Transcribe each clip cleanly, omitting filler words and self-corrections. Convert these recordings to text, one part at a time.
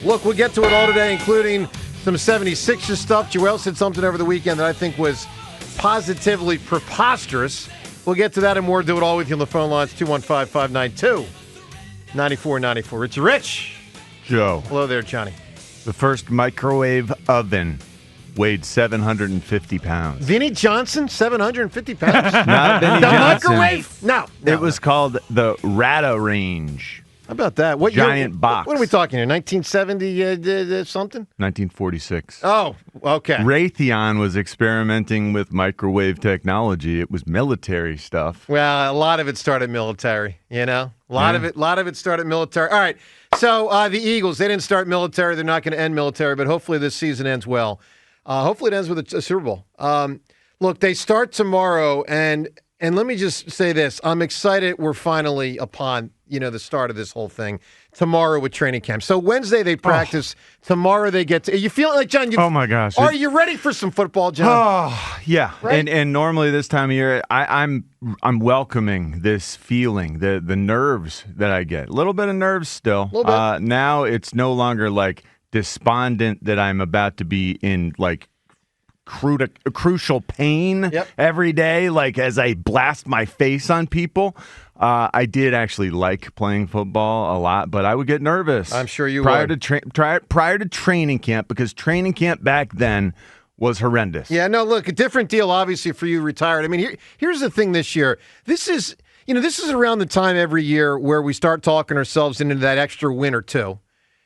Look, we'll get to it all today, including some 76ers stuff. Joel said something over the weekend that I think was positively preposterous. We'll get to that and more. Do it all with you on the phone lines, 215-592-9494. Rich. Joe. Hello there, Johnny. The first microwave oven weighed 750 pounds. Vinnie Johnson, 750 pounds? Not Vinnie the Johnson. Microwave? No. It was called the Rata Range. How about that? What Giant year, box. What are we talking here? 1970 something? 1946. Oh, okay. Raytheon was experimenting with microwave technology. It was military stuff. Well, a lot of it started military, you know? A lot of it started military. All right. So the Eagles, they didn't start military. They're not going to end military, but hopefully this season ends well. Hopefully it ends with a Super Bowl. Look, they start tomorrow, and let me just say this. I'm excited we're finally upon, the start of this whole thing tomorrow with training camp. So Wednesday they practice. Tomorrow they get to. You feel like, John, oh my gosh. Are you ready for some football, John? Oh, yeah. Right? And normally this time of year, I'm welcoming this feeling, the nerves that I get. A little bit of nerves still. Now it's no longer like despondent that I'm about to be in like crucial pain every day, like as I blast my face on people. I did actually like playing football a lot, but I would get nervous. I'm sure you would. Prior to training camp, because training camp back then was horrendous. Yeah, no, look, a different deal, obviously, for you retired. I mean, here's the thing this year. This is around the time every year where we start talking ourselves into that extra win or two.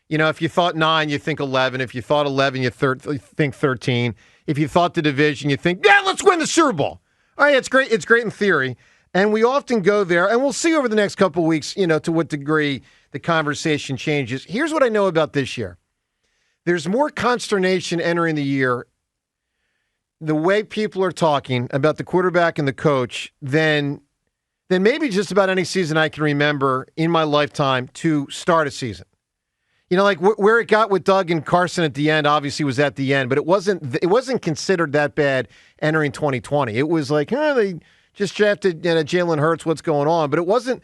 If you thought 9, you think 11. If you thought 11, you think 13. If you thought the division, you think, yeah, let's win the Super Bowl. All right, it's great. It's great in theory. And we often go there, and we'll see over the next couple of weeks, to what degree the conversation changes. Here's what I know about this year. There's more consternation entering the year, the way people are talking about the quarterback and the coach, than maybe just about any season I can remember in my lifetime to start a season. Like where it got with Doug and Carson at the end, obviously was at the end, but it wasn't considered that bad entering 2020. It was like, they just drafted Jalen Hurts, what's going on? But it wasn't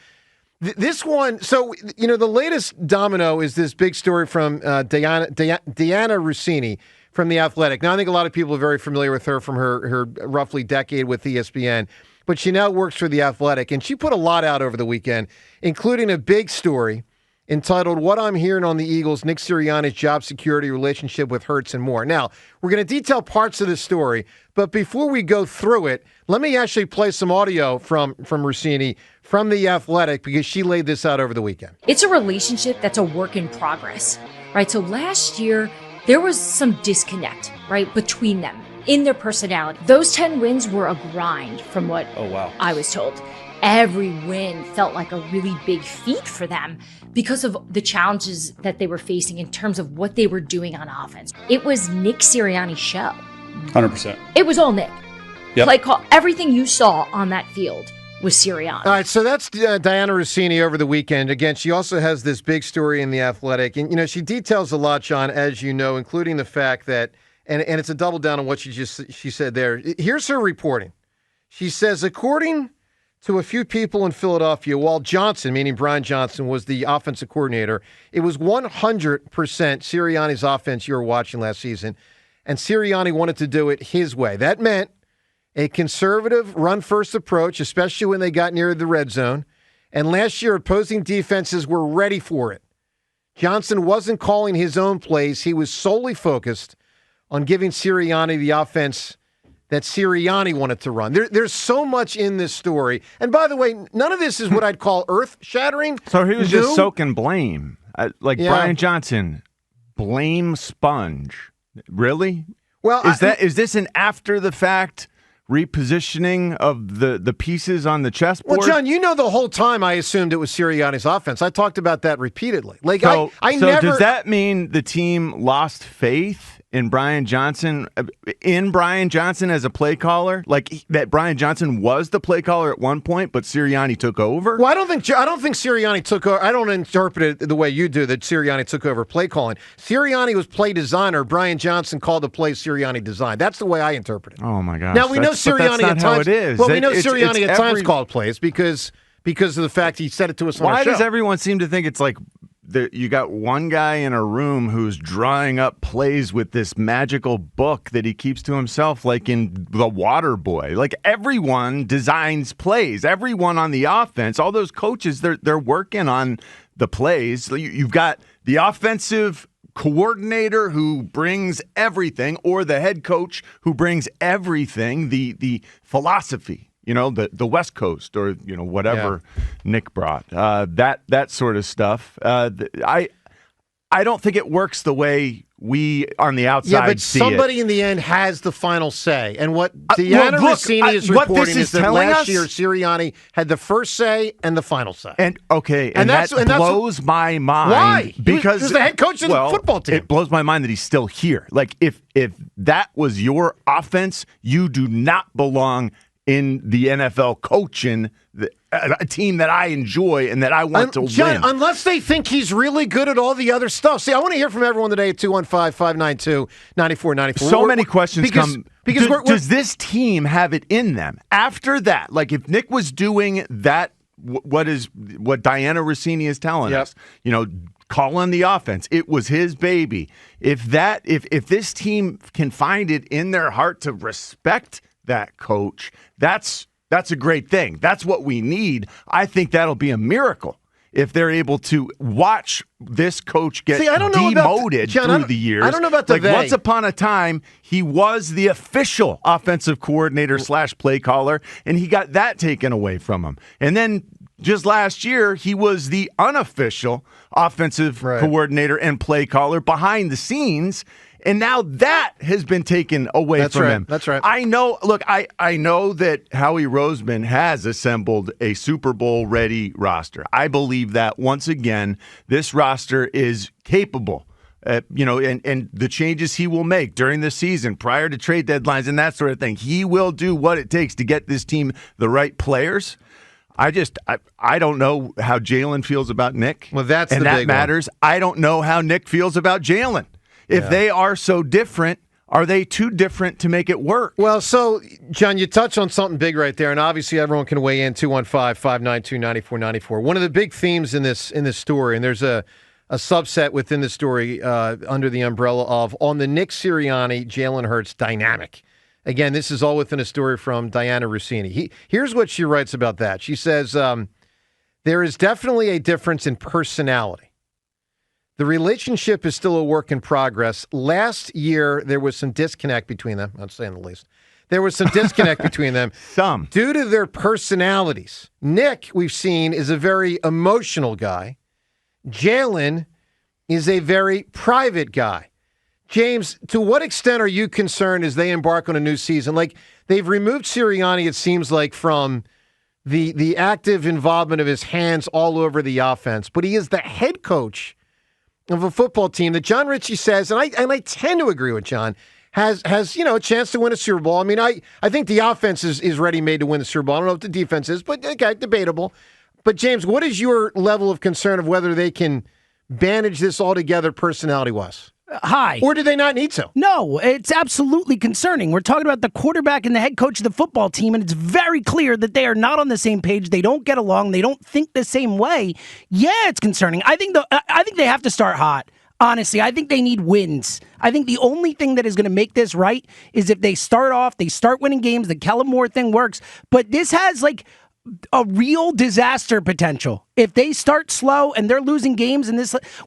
this one. So, the latest domino is this big story from Diana Rossini from The Athletic. Now, I think a lot of people are very familiar with her from her roughly decade with ESPN, but she now works for The Athletic, and she put a lot out over the weekend, including a big story entitled What I'm Hearing on the Eagles, Nick Sirianni's Job Security Relationship with Hurts and More. Now, we're going to detail parts of this story, but before we go through it, let me actually play some audio from Rossini from The Athletic, because she laid this out over the weekend. It's a relationship that's a work in progress, right? So last year, there was some disconnect, right, between them in their personality. Those 10 wins were a grind from what I was told. Every win felt like a really big feat for them because of the challenges that they were facing in terms of what they were doing on offense. It was Nick Sirianni's show. 100%. It was all Nick. Yep. Play call, everything you saw on that field was Sirianni. All right, so that's Diana Rossini over the weekend. Again, she also has this big story in The Athletic. And, she details a lot, John, as you know, including the fact that, and it's a double down on what she said there. Here's her reporting. She says, according to a few people in Philadelphia, while Johnson, meaning Brian Johnson, was the offensive coordinator, it was 100% Sirianni's offense you were watching last season, and Sirianni wanted to do it his way. That meant a conservative run-first approach, especially when they got near the red zone, and last year opposing defenses were ready for it. Johnson wasn't calling his own plays. He was solely focused on giving Sirianni the offense that Sirianni wanted to run. There's so much in this story. And by the way, none of this is what I'd call earth-shattering. So he was just soaking blame. Brian Johnson, blame sponge. Really? Well, is this an after-the-fact repositioning of the pieces on the chessboard? Well, John, the whole time I assumed it was Sirianni's offense. I talked about that repeatedly. So does that mean the team lost faith in Brian Johnson as a play caller? Like that Brian Johnson was the play caller at one point, but Sirianni took over? Well, I don't think Sirianni took over. I don't interpret it the way you do, that Sirianni took over play calling. Sirianni was play designer. Brian Johnson called the plays Sirianni designed. That's the way I interpret it. Oh my gosh. Now we know Sirianni at times. How it is. Well, we know Sirianni at times called plays because of the fact he said it to us on our show. Why does everyone seem to think it's like you got one guy in a room who's drawing up plays with this magical book that he keeps to himself, like in The Water Boy. Like everyone designs plays. Everyone on the offense, all those coaches, they're working on the plays. You've got the offensive coordinator who brings everything, or the head coach who brings everything, the philosophy. The West Coast, or whatever Nick brought, that sort of stuff. I don't think it works the way we on the outside see it. Yeah, but somebody in the end has the final say. And what Deanna Rossini is reporting is that last year Sirianni had the first say and the final say. And that blows my mind. Why? Because he was the head coach of the football team. It blows my mind that he's still here. Like if that was your offense, you do not belong in the NFL coaching a team that I enjoy and that I want to John, win. Unless they think he's really good at all the other stuff. See, I want to hear from everyone today at 215-592-9494. So many questions come. Because does this team have it in them? After that, like if Nick was doing that, what Diana Rossini is telling us, calling the offense, it was his baby. If this team can find it in their heart to respect that coach, that's a great thing. That's what we need. I think that'll be a miracle if they're able to watch this coach get demoted through the years. I don't know about the once upon a time, he was the official offensive coordinator / play caller, and he got that taken away from him. And then just last year, he was the unofficial offensive coordinator and play caller behind the scenes. And now that has been taken away from him. That's right. I know. Look, I know that Howie Roseman has assembled a Super Bowl ready roster. I believe that once again, this roster is capable. And the changes he will make during the season, prior to trade deadlines and that sort of thing, he will do what it takes to get this team the right players. I don't know how Jalen feels about Nick. Well, that matters. I don't know how Nick feels about Jalen. If they are so different, are they too different to make it work? Well, so, John, you touch on something big right there, and obviously everyone can weigh in, 215-592-9494. One of the big themes in this story, and there's a subset within the story under the umbrella of on the Nick Sirianni, Jalen Hurts dynamic. Again, this is all within a story from Diana Rossini. Here's what she writes about that. She says, there is definitely a difference in personality. The relationship is still a work in progress. Last year, there was some disconnect between them. I'm saying the least. There was some disconnect between them. Due to their personalities. Nick, we've seen, is a very emotional guy. Jalen is a very private guy. James, to what extent are you concerned as they embark on a new season? Like, they've removed Sirianni, it seems like, from the active involvement of his hands all over the offense. But he is the head coach of a football team that John Ritchie says, and I tend to agree with John, has a chance to win a Super Bowl. I mean, I think the offense is ready-made to win the Super Bowl. I don't know what the defense is, but okay, debatable. But James, what is your level of concern of whether they can manage this all together personality-wise? High. Or do they not need to? No, it's absolutely concerning. We're talking about the quarterback and the head coach of the football team, and it's very clear that they are not on the same page. They don't get along. They don't think the same way. Yeah, it's concerning. I think they have to start hot. Honestly, I think they need wins. I think the only thing that is going to make this right is if they start winning games, the Kellen Moore thing works. But this has a real disaster potential. If they start slow and they're losing games,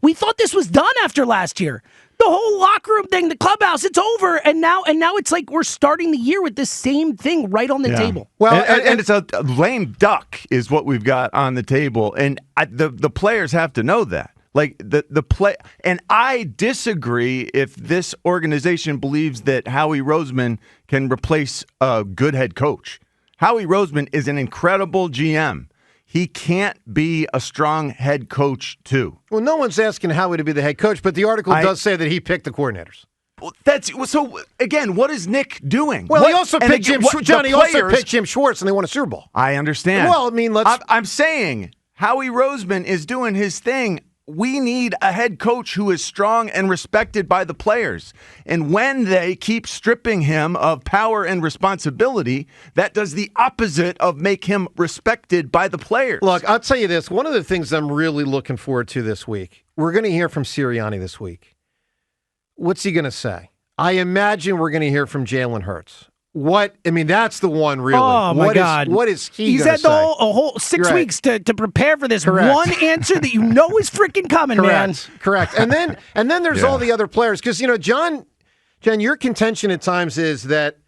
we thought this was done after last year. The whole locker room thing, the clubhouse, it's over. And now it's like we're starting the year with the same thing right on the table. Well, and it's a lame duck is what we've got on the table. And the players have to know that. Like the play, and I disagree if this organization believes that Howie Roseman can replace a good head coach. Howie Roseman is an incredible GM. He can't be a strong head coach, too. Well, no one's asking Howie to be the head coach, but the article does say that he picked the coordinators. So, again, what is Nick doing? Well, he also picked Jim Schwartz, and they won a Super Bowl. I understand. Well, I mean, I'm saying Howie Roseman is doing his thing. we need a head coach who is strong and respected by the players. And when they keep stripping him of power and responsibility, that does the opposite of make him respected by the players. Look, I'll tell you this. One of the things I'm really looking forward to this week, we're going to hear from Sirianni this week. What's he going to say? I imagine we're going to hear from Jalen Hurts. That's the one really. Oh, my God. What is he He's going had to say? a whole 6 weeks to prepare for this one answer that you know is freaking coming, man. Correct. And then there's all the other players. Because, John, your contention at times is that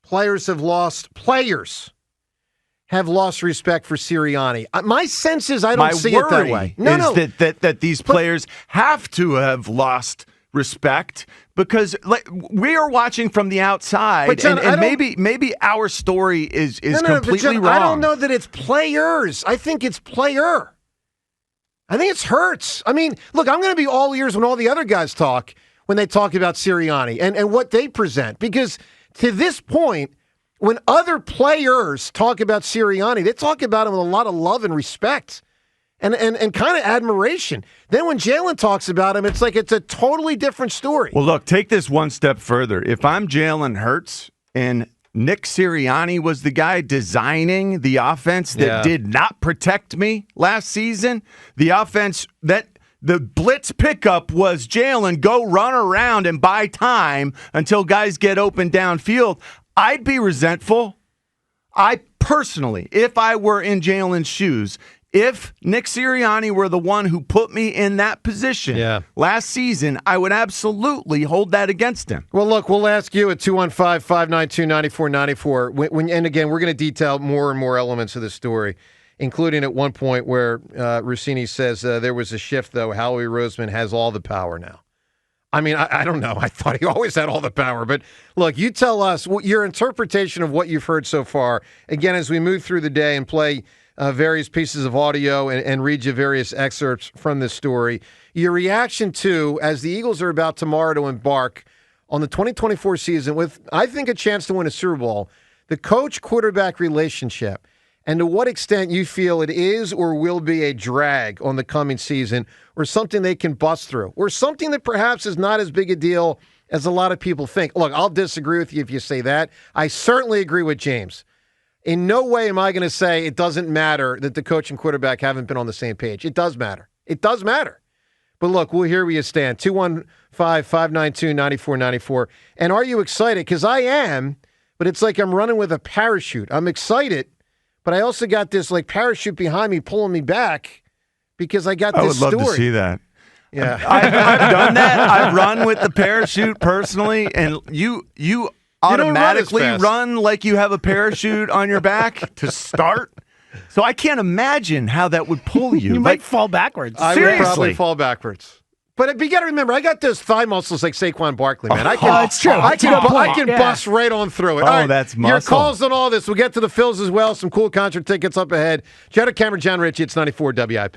players have lost respect for Sirianni. My sense is I don't see it that way. No. That these players have to have lost respect because we are watching from the outside, but John, and maybe our story is completely John, wrong. I don't know that it's players. I think it's player. I think it's Hurts. I mean, look, I'm going to be all ears when all the other guys talk when they talk about Sirianni and what they present, because to this point, when other players talk about Sirianni, they talk about him with a lot of love and respect. And kind of admiration. Then when Jalen talks about him, it's like it's a totally different story. Well, look, take this one step further. If I'm Jalen Hurts and Nick Sirianni was the guy designing the offense that did not protect me last season, the offense that the blitz pickup was Jalen, go run around and buy time until guys get open downfield, I'd be resentful. I personally, if I were in Jalen's shoes, if Nick Sirianni were the one who put me in that position last season, I would absolutely hold that against him. Well, look, we'll ask you at 215-592-9494. And again, we're going to detail more and more elements of the story, including at one point where Rossini says there was a shift, though. Howie Roseman has all the power now. I mean, I don't know. I thought he always had all the power. But look, you tell us your interpretation of what you've heard so far. Again, as we move through the day and play various pieces of audio and read you various excerpts from this story. Your reaction to, as the Eagles are about tomorrow to embark on the 2024 season with, I think, a chance to win a Super Bowl, the coach-quarterback relationship, and to what extent you feel it is or will be a drag on the coming season or something they can bust through or something that perhaps is not as big a deal as a lot of people think. Look, I'll disagree with you if you say that. I certainly agree with James. In no way am I going to say it doesn't matter that the coach and quarterback haven't been on the same page. It does matter. It does matter. But look, we'll hear where you stand. 215-592-9494. And are you excited? Because I am, but it's like I'm running with a parachute. I'm excited, but I also got this like parachute behind me pulling me back because I got this story. I would love to see that. Yeah. I've done that. I've run with the parachute personally, and you automatically run like you have a parachute on your back to start. So I can't imagine how that would pull you. You might fall backwards. I would probably fall backwards. But you got to remember, I got those thigh muscles like Saquon Barkley, man. It's true. I can bust right on through it. Oh, that's muscle. Your calls on all this. We'll get to the Phils as well. Some cool concert tickets up ahead. Jetta Cameron, John Ritchie, it's 94 WIP.